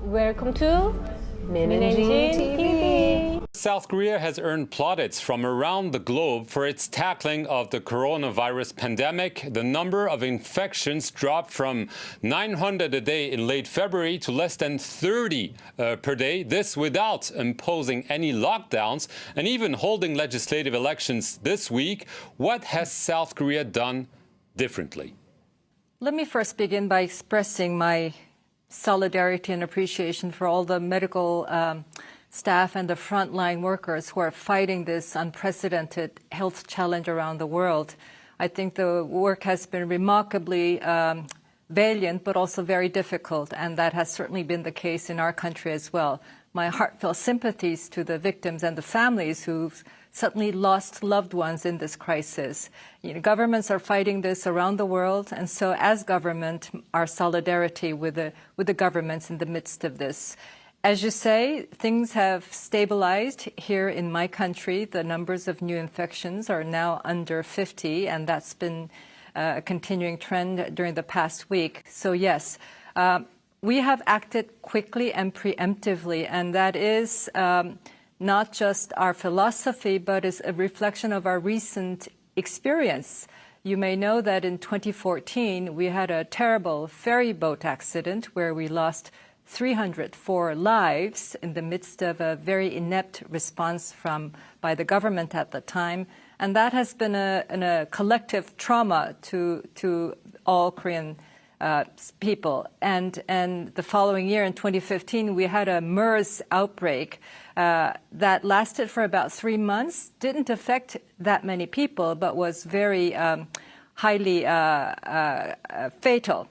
Welcome to Min&JeanTV. South Korea has earned plaudits from around the globe for its tackling of the coronavirus pandemic. The number of infections dropped from 900 a day in late February to less than 30 per day. This without imposing any lockdowns and even holding legislative elections this week. What has South Korea done differently? Let me first begin by expressing my solidarity and appreciation for all the medical staff and the frontline workers who are fighting this unprecedented health challenge around the world. I think the work has been remarkably valiant, but also very difficult, and that has certainly been the case in our country as well. My heartfelt sympathies to the victims and the families who've suddenly lost loved ones in this crisis. Governments are fighting this around the world, and so as government, our solidarity with the governments in the midst of this. As you say, things have stabilized here in my country. The numbers of new infections are now under 50, and that's been a continuing trend during the past week. So yes, we have acted quickly and preemptively, and that is not just our philosophy, but is a reflection of our recent experience. You may know that in 2014, we had a terrible ferry boat accident where we lost 304 lives in the midst of a very inept response by the government at the time. And that has been a collective trauma to all Korean people. And the following year, in 2015, we had a MERS outbreak that lasted for about 3 months, didn't affect that many people, but was very highly fatal.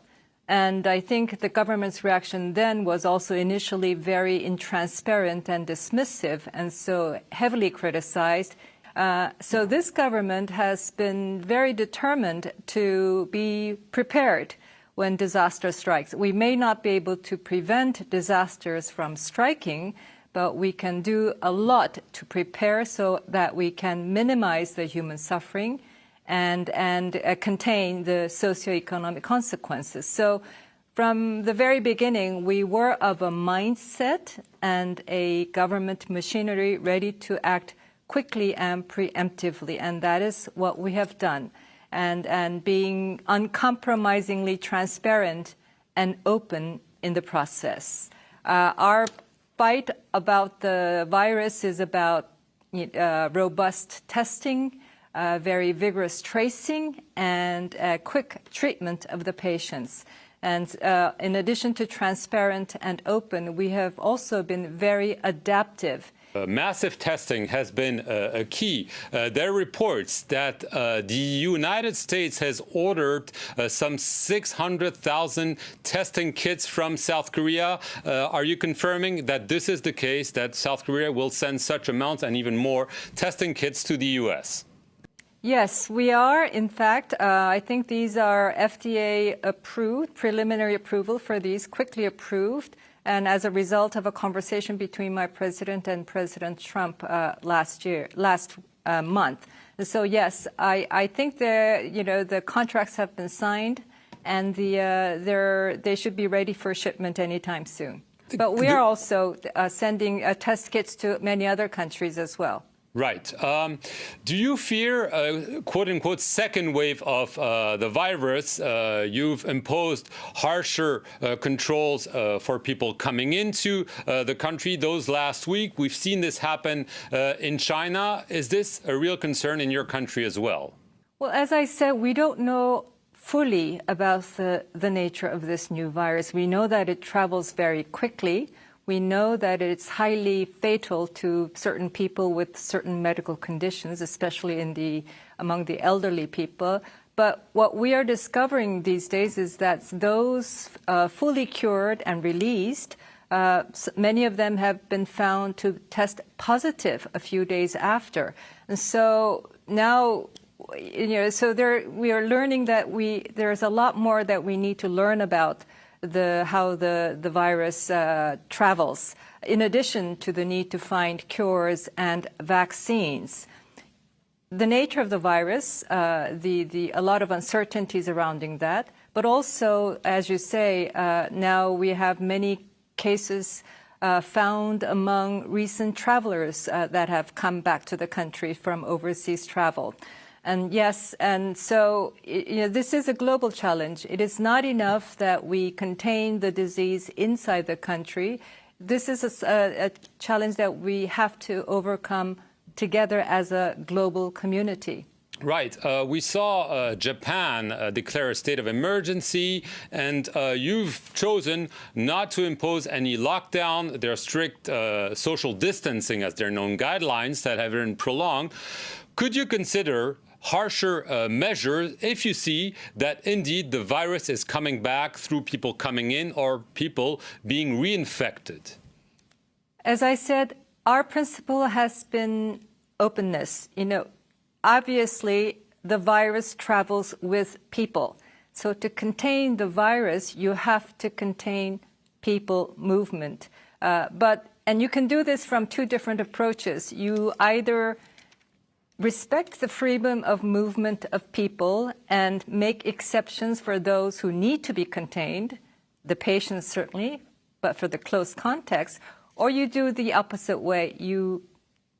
And I think the government's reaction then was also initially very intransparent and dismissive, and so heavily criticized. So this government has been very determined to be prepared when disaster strikes. We may not be able to prevent disasters from striking, but we can do a lot to prepare so that we can minimize the human suffering and contain the socioeconomic consequences. So from the very beginning, we were of a mindset and a government machinery ready to act quickly and preemptively, and that is what we have done. And being uncompromisingly transparent and open in the process. Our fight about the virus is about robust testing, very vigorous tracing, and quick treatment of the patients. And in addition to transparent and open, we have also been very adaptive. Massive testing has been a key. There are reports that the United States has ordered some 600,000 testing kits from South Korea. Are you confirming that this is the case, that South Korea will send such amounts and even more testing kits to the U.S.? Yes, we are. In fact, I think these are FDA approved, preliminary approval for these, quickly approved. And as a result of a conversation between my president and President Trump last month. So yes, I think the contracts have been signed, and they should be ready for shipment anytime soon. But we are also sending test kits to many other countries as well. Right. Do you fear a quote-unquote second wave of the virus? You've imposed harsher controls for people coming into the country those last week. We've seen this happen in China. Is this a real concern in your country as well? Well, as I said, we don't know fully about the nature of this new virus. We know that it travels very quickly. We know that it's highly fatal to certain people with certain medical conditions, especially among the elderly people. But what we are discovering these days is that those fully cured and released, many of them have been found to test positive a few days after. And so now, we are learning that there's a lot more that we need to learn about how the virus travels, in addition to the need to find cures and vaccines. The nature of the virus, a lot of uncertainties surrounding that, but also, as you say, now we have many cases found among recent travelers that have come back to the country from overseas travel. And yes, and so this is a global challenge. It is not enough that we contain the disease inside the country. This is a challenge that we have to overcome together as a global community. Right. We saw Japan declare a state of emergency, and you've chosen not to impose any lockdown. There are strict social distancing, as they're known, guidelines that have been prolonged. Could you consider harsher measures if you see that indeed the virus is coming back through people coming in or people being reinfected? As I said, our principle has been openness. Obviously, the virus travels with people. So to contain the virus, you have to contain people movement. And you can do this from two different approaches. You either respect the freedom of movement of people and make exceptions for those who need to be contained, the patients certainly, but for the close context, or you do the opposite way. You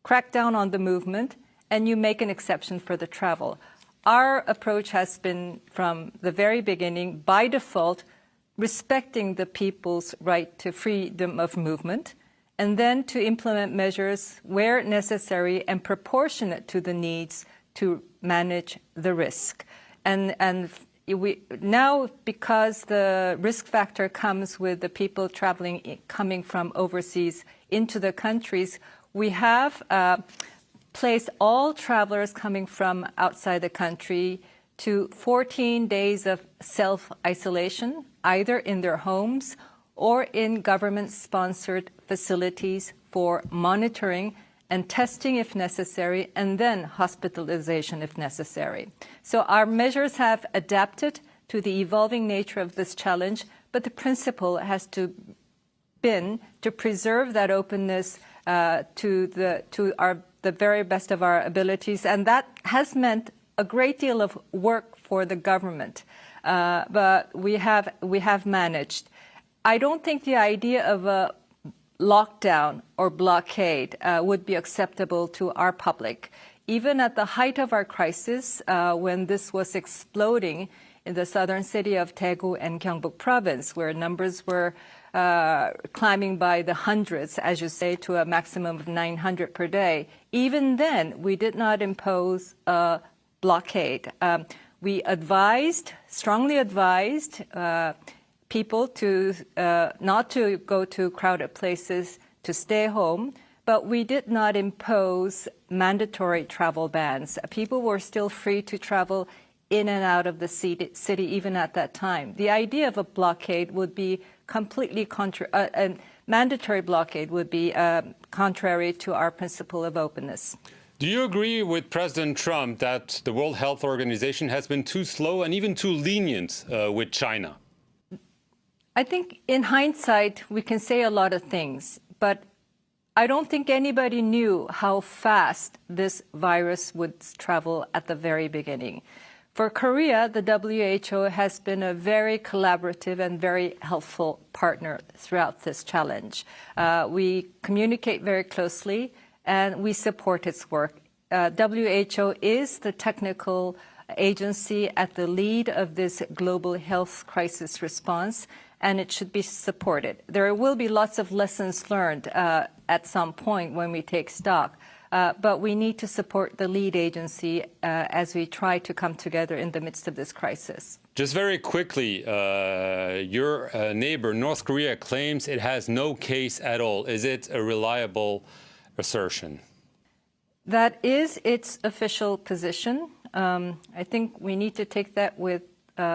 crack down on the movement and you make an exception for the travel. Our approach has been from the very beginning, by default, respecting the people's right to freedom of movement, and then to implement measures where necessary and proportionate to the needs to manage the risk. And now, because the risk factor comes with the people coming from overseas into the countries, we have placed all travelers coming from outside the country to 14 days of self-isolation, either in their homes or in government-sponsored facilities for monitoring and testing if necessary, and then hospitalization if necessary. So our measures have adapted to the evolving nature of this challenge, but the principle has been to preserve that openness to the very best of our abilities, and that has meant a great deal of work for the government. But we have managed. I don't think the idea of a lockdown or blockade would be acceptable to our public. Even at the height of our crisis, when this was exploding in the southern city of Daegu and Gyeongbuk province, where numbers were climbing by the hundreds, as you say, to a maximum of 900 per day, even then we did not impose a blockade. We strongly advised people to not to go to crowded places, to stay home, but we did not impose mandatory travel bans. People were still free to travel in and out of the city even at that time. The idea of a blockade would be completely a mandatory blockade would be contrary to our principle of openness. Do you agree with President Trump that the World Health Organization has been too slow and even too lenient with China? I think in hindsight, we can say a lot of things, but I don't think anybody knew how fast this virus would travel at the very beginning. For Korea, the WHO has been a very collaborative and very helpful partner throughout this challenge. We communicate very closely and we support its work. WHO is the technical agency at the lead of this global health crisis response, and it should be supported. There will be lots of lessons learned at some point when we take stock, but we need to support the lead agency as we try to come together in the midst of this crisis. Just very quickly, your neighbor, North Korea, claims it has no case at all. Is it a reliable assertion? That is its official position. I think we need to take that with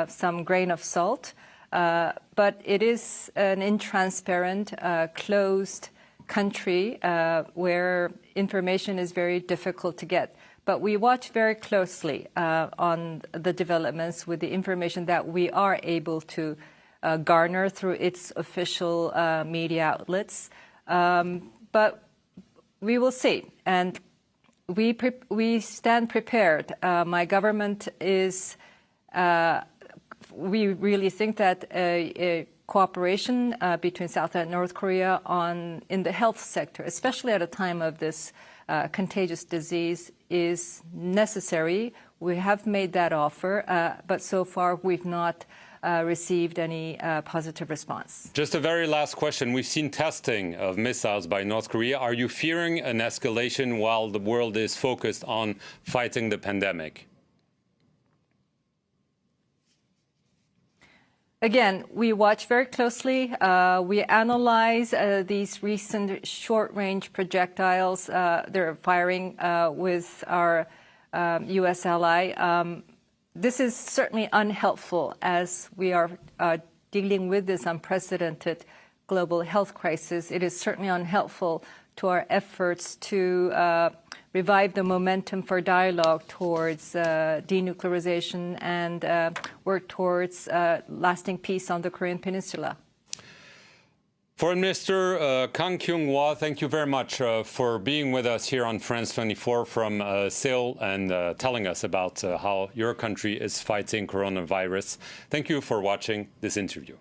some grain of salt. But it is an intransparent, closed country where information is very difficult to get. But we watch very closely on the developments with the information that we are able to garner through its official media outlets. But we will see. And we stand prepared. My government is... we really think that a cooperation between South and North Korea in the health sector, especially at a time of this contagious disease, is necessary. We have made that offer, but so far we've not received any positive response. Just a very last question. We've seen testing of missiles by North Korea. Are you fearing an escalation while the world is focused on fighting the pandemic? Again, we watch very closely. We analyze these recent short-range projectiles they're firing with our U.S. ally. This is certainly unhelpful as we are dealing with this unprecedented global health crisis. It is certainly unhelpful to our efforts to revive the momentum for dialogue towards denuclearization and work towards lasting peace on the Korean Peninsula. Foreign Minister Kang Kyung-Wha, thank you very much for being with us here on France 24 from Seoul and telling us about how your country is fighting coronavirus. Thank you for watching this interview.